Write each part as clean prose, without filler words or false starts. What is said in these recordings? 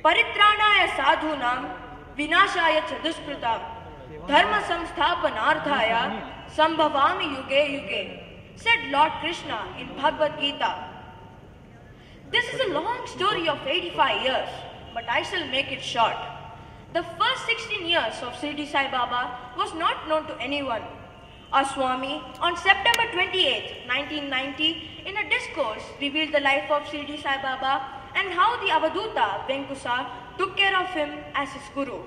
परित्राणाय साधूनां विनाशाय च दुष्कृतां धर्म संस्थापनार्थाय संभवामि युगे युगे, said Lord Krishna in Bhagavad Gita. This is a long story of 85 years, but I shall make it short. The first 16 years of Shirdi Sai Baba was not known to anyone. Our Swami, on September 28, 1990, in a discourse, revealed the life of Shirdi Sai Baba and how the Avaduta, Venkusa, took care of him as his guru.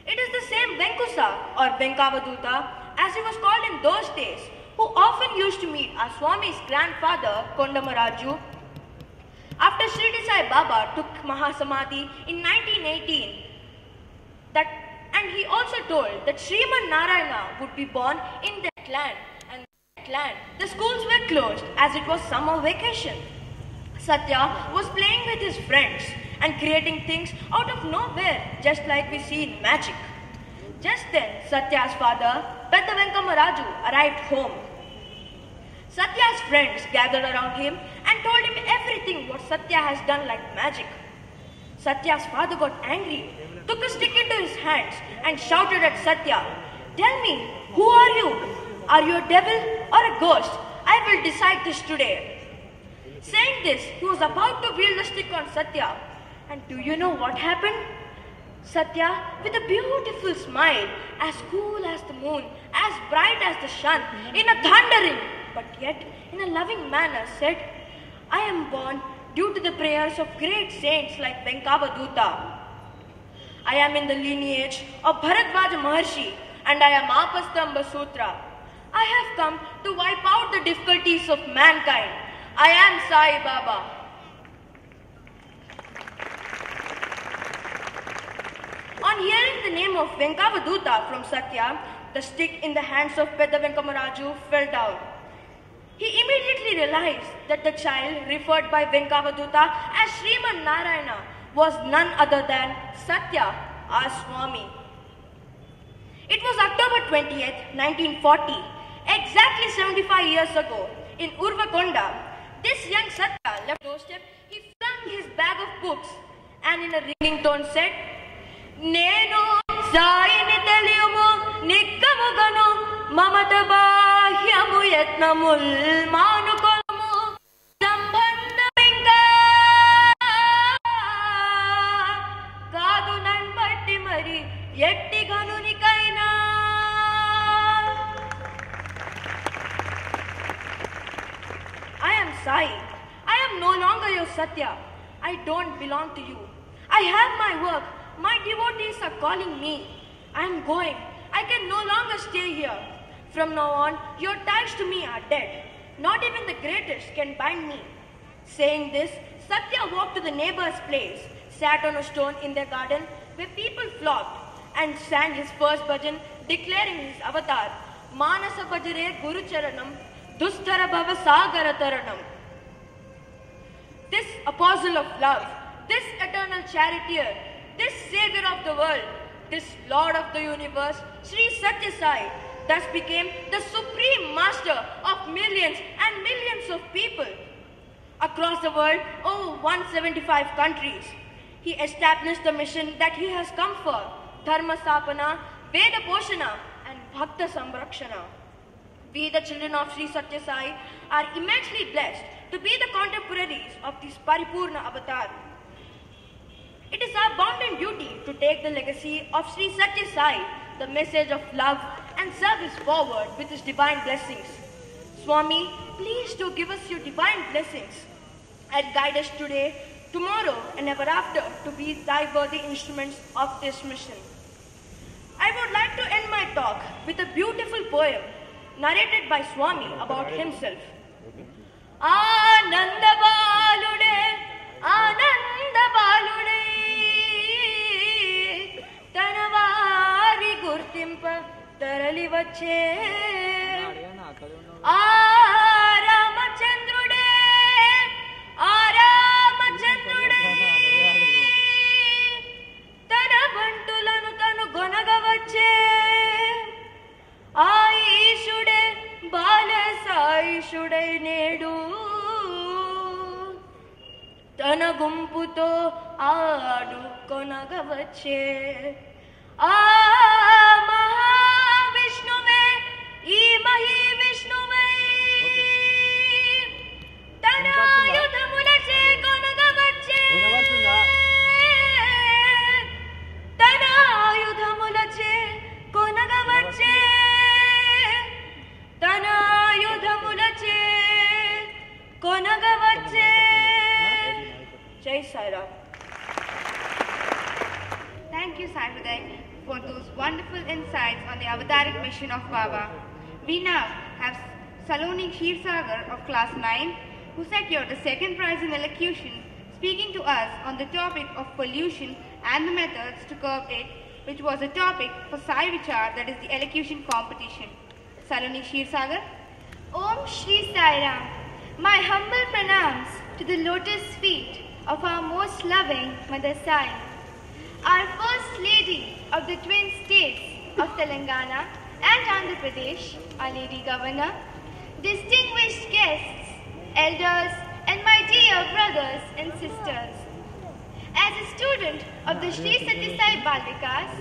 It is the same Venkusa or Venkavaduta, as he was called in those days, who often used to meet our Swami's grandfather, Kondamaraju. After Shirdi Sai Baba took Mahasamadhi in 1918, and he also told that Sriman Narayana would be born in that land, and that land, the schools were closed as it was summer vacation. Satya was playing with his friends and creating things out of nowhere, just like we see in magic. Just then, Satya's father, Pedda Venkamaraju, arrived home. Satya's friends gathered around him and told him everything what Satya has done like magic. Satya's father got angry, took a stick into his hands and shouted at Satya, "Tell me, who are you? Are you a devil or a ghost? I will decide this today." Saying this, he was about to wield the stick on Satya. And do you know what happened? Satya, with a beautiful smile, as cool as the moon, as bright as the sun, in a thundering, but yet in a loving manner, said, "I am born due to the prayers of great saints like Venkavaduta. I am in the lineage of Bharadwaja Maharshi, and I am Apastamba Sutra. I have come to wipe out the difficulties of mankind. I am Sai Baba." On hearing the name of Venkavaduta from Satya, the stick in the hands of Pedda Venkamaraju fell down. He immediately realized that the child referred by Venkavaduta as Sriman Narayana was none other than Satya, our Swami. It was October 20th, 1940, exactly 75 years ago, in Urvakonda. This young Satya left the doorstep. He flung his bag of books and in a ringing tone said, "Nenu Saini Teliyumu Nikkamuganu Mamata Bahyamu Yatnamul Manukolamu Sambandhaminka Kadu Nanbatti Mari Yetti Ganunikaina." I am Sai. I am no longer your Satya. I don't belong to you. I have my work. My devotees are calling me. I am going. I can no longer stay here. From now on, your ties to me are dead. Not even the greatest can bind me. Saying this, Satya walked to the neighbor's place, sat on a stone in their garden where people flocked, and sang his first bhajan, declaring his avatar, "Manasa Bhajare Guru Charanam, Dustara Bhava Sagara Taranam." This apostle of love, this eternal charioteer, this savior of the world, this Lord of the universe, Sri Satya Sai, thus became the supreme master of millions and millions of people. Across the world, over 175 countries, he established the mission that he has come for, Dharma Sthapana, Veda Poshana and Bhakta Samrakshana. We, the children of Sri Satya Sai, are immensely blessed to be the contemporaries of this Paripurna Avatar. It is our bounden duty to take the legacy of Sri Satya Sai, the message of love and service forward with his divine blessings. Swami, please do give us your divine blessings and guide us today, tomorrow and ever after to be thy worthy instruments of this mission. I would like to end my talk with a beautiful poem narrated by Swami about himself. Ananda Balude, Ananda Balude, Tanavari Gurtimpa Tarali Vache, Ramachandrude, Ramachandrude, Tana Bantulanu Tanu Gonagavache, Aishude, Balasai Nedu, Tana Gumputo, నాడు కొనగవచ్చే ఆ మహావిష్ణువే ఈ మహీ విష్ణువై తన ఆయుధములచే కొనగవచ్చే తన ఆయుధములచే కొనగవచ్చే తన ఆయుధములచే కొనగవచ్చే. జై Sairam. Thank you, Sai Uday, for those wonderful insights on the Avataric mission of Baba. We now have Saloni Kshirsagar of class 9, who secured the second prize in elocution, speaking to us on the topic of pollution and the methods to curb it, which was a topic for Sai Vichar, that is the elocution competition. Saloni Kshirsagar. Om Shri Sai Ram. My humble pranams to the lotus feet of our most loving Mother Sai, our First Lady of the twin states of Telangana and Andhra Pradesh, our Lady Governor, distinguished guests, elders, and my dear brothers and sisters. As a student of the Sri Satya Sai Bal Vikas,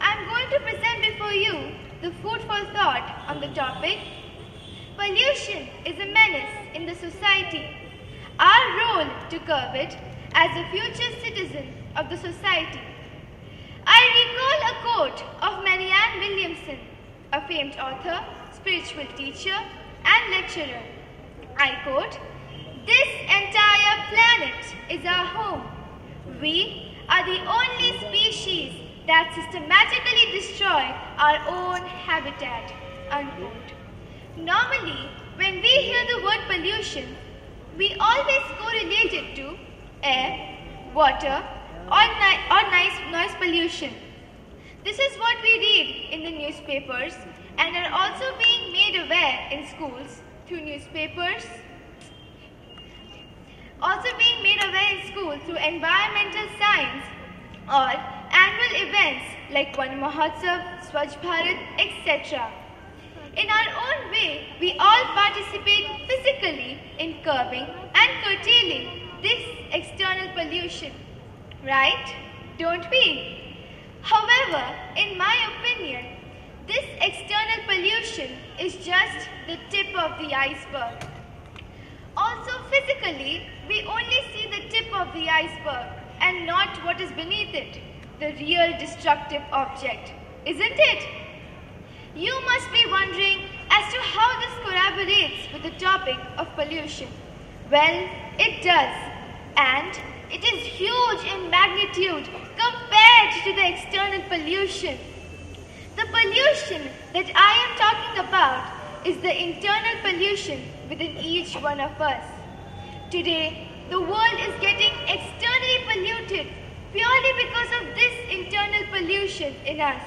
I am going to present before you the food for thought on the topic, pollution is a menace in the society. Our role to curb it as a future citizen of the society. I recall a quote of Marianne Williamson, a famed author, spiritual teacher, and lecturer. I quote, "This entire planet is our home. We are the only species that systematically destroy our own habitat." Unquote. Normally, when we hear the word pollution, we always correlate it to air, water, or noise pollution. This is what we read in the newspapers and are also being made aware in schools through newspapers, also being made aware in school through environmental science or annual events like Van Mahotsav, Swachh Bharat, etc. In our own way, we all participate physically in curbing and curtailing this external pollution, right? Don't we? However, in my opinion, this external pollution is just the tip of the iceberg. Also physically, we only see the tip of the iceberg and not what is beneath it, the real destructive object, isn't it? You must be wondering as to how this corroborates with the topic of pollution. Well, it does, and it is huge in magnitude compared to the external pollution. The pollution that I am talking about is the internal pollution within each one of us. Today, the world is getting externally polluted purely because of this internal pollution in us.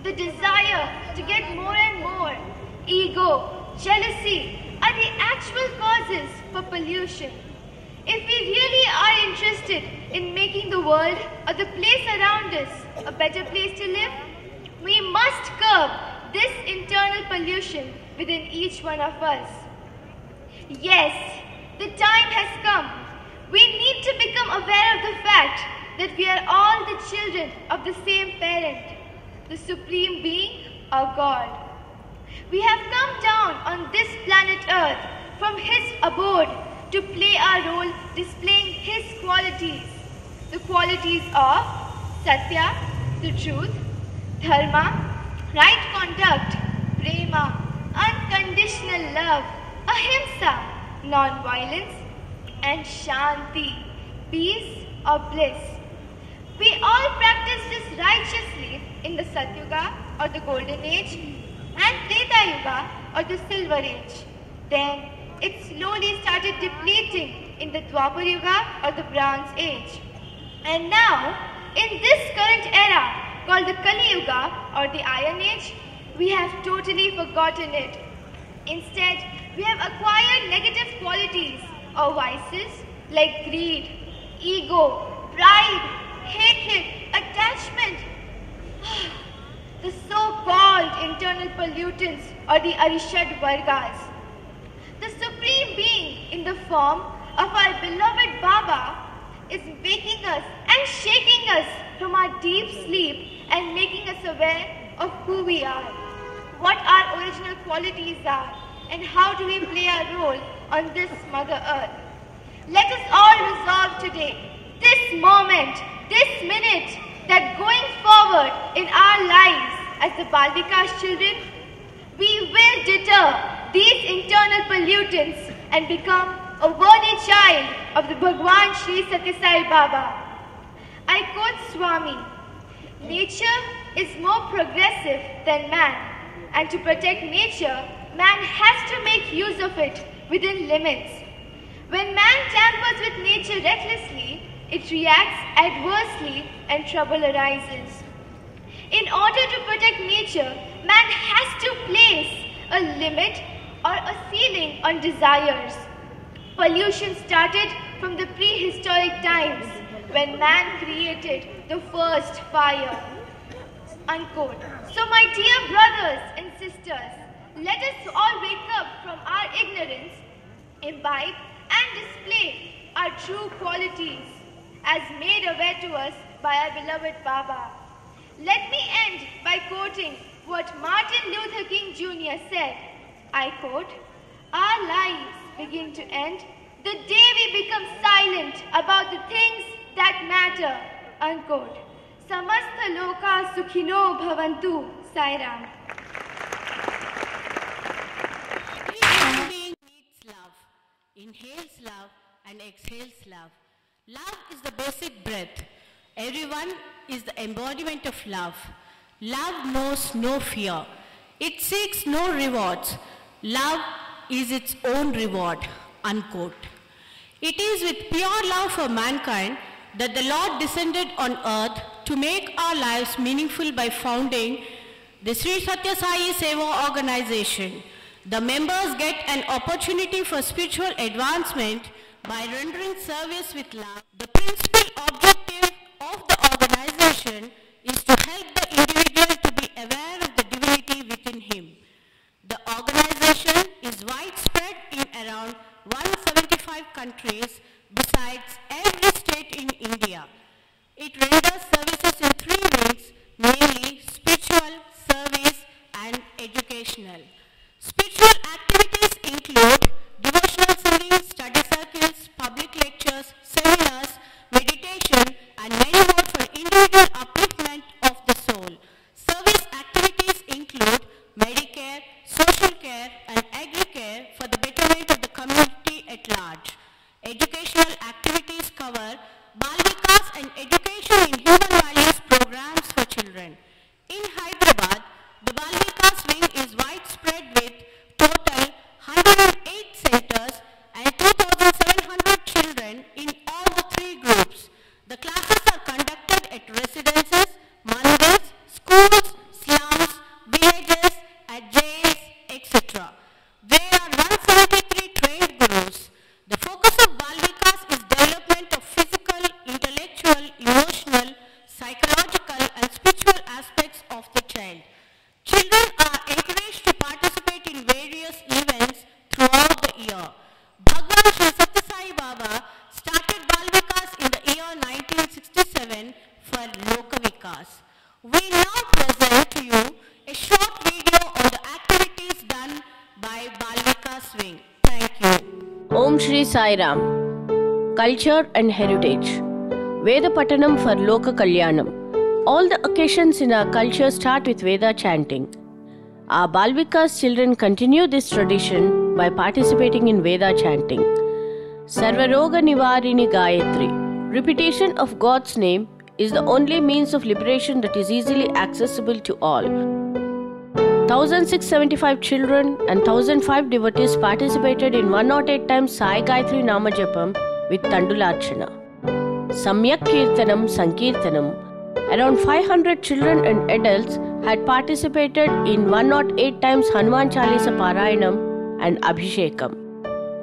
The desire to get more and more, ego, jealousy are the actual causes for pollution. If we really are interested in making the world or the place around us a better place to live, we must curb this internal pollution within each one of us. Yes, the time has come. We need to become aware of the fact that we are all the children of the same parent, the Supreme Being, our God. We have come down on this planet Earth from His abode to play our role displaying His qualities. The qualities of Satya, the truth, Dharma, right conduct, Prema, unconditional love, Ahimsa, non-violence, and Shanti, peace or bliss. We all practice this righteously in the Satyuga or the Golden Age and Treta Yuga or the Silver Age. Then it slowly started depleting in the Dwapar Yuga or the Bronze Age. And now, in this current era called the Kali Yuga or the Iron Age, we have totally forgotten it. Instead, we have acquired negative qualities or vices like greed, ego, pride, hatred, attachment, the so-called internal pollutants or the Arishad Vargas. The Supreme Being in the form of our beloved Baba is making us deep sleep and making us aware of who we are, what our original qualities are, and how do we play our role on this Mother Earth. Let us all resolve today, this moment, this minute, that going forward in our lives as the Bal Vikas children, we will deter these internal pollutants and become a worthy child of the Bhagwan Sri Sathya Sai Baba. I quote Swami, "Nature is more progressive than man, and to protect nature, man has to make use of it within limits. When man tampers with nature recklessly, it reacts adversely and trouble arises. In order to protect nature, man has to place a limit or a ceiling on desires. Pollution started from the prehistoric times when man created the first fire." Unquote. So my dear brothers and sisters, let us all wake up from our ignorance, imbibe and display our true qualities as made aware to us by our beloved Baba. Let me end by quoting what Martin Luther King Jr. said. I quote, "Our lives begin to end the day we become silent about the things that matter." Unquote. Samasta loka sukhino bhavantu. Sai Ram. Every human being needs love, inhales love and exhales love. Love is the basic breath. Everyone is the embodiment of love. Love knows no fear. It seeks no rewards. Love is its own reward. Unquote. It is with pure love for mankind that the Lord descended on earth to make our lives meaningful by founding the Sri Sathya Sai Seva organization. The members get an opportunity for spiritual advancement by rendering service with love. The principal objective of the organization is to help the individual to be aware of the divinity within him. The organization is widespread in around 175 countries besides every state in India. It renders services in 3 wings, namely spiritual, service and educational. Spiritual activities include devotional singing, study circles, public lectures, seminars, meditation and many more for individual upliftment of the soul. Service activities include Medicare, social care and agri-care for the betterment of the community at large. Educational activities cover Bal Vikas and education in human values programs for children. In Hyderabad, the Bal Vikas wing is widespread with total 108 centers and 2,700 children in all the 3 groups. The classes are conducted at residences, mandirs, schools, slums, villages, at jails, etc. There are 173 trained gurus. The focus of Bal Vikas is development of physical, intellectual, emotional, psychological and spiritual aspects of the child. Children are encouraged to participate in various events throughout the year. Bhagwan Sri Sathya Sai Baba started Bal Vikas in the year 1967 for Loka Vikas. We now present to you a short video on the activities done by Bal Vikas wing. Thank you. Om Shri Sai Ram. Culture and heritage. Veda Patanam for Loka Kalyanam. All the occasions in our culture start with Veda chanting. Our Bal Vikas children continue this tradition by participating in Veda chanting. Sarvaroga Nivarini Gayatri. Repetition of God's name is the only means of liberation that is easily accessible to all. 1,675 children and 1,005 devotees participated in 108 times Sai Gayatri Nama Japam with Tandularchana. Samyak Kirtanam Sankirtanam. Around 500 children and adults had participated in 108 times Hanuman Chalisa Parayanam and Abhishekam.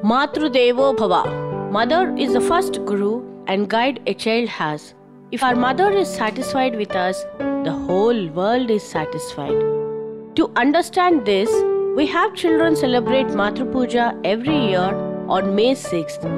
Matru Devo Bhava. Mother is the first guru and guide a child has. If our mother is satisfied with us, the whole world is satisfied. To understand this, we have children celebrate Matru Puja every year on May 6th.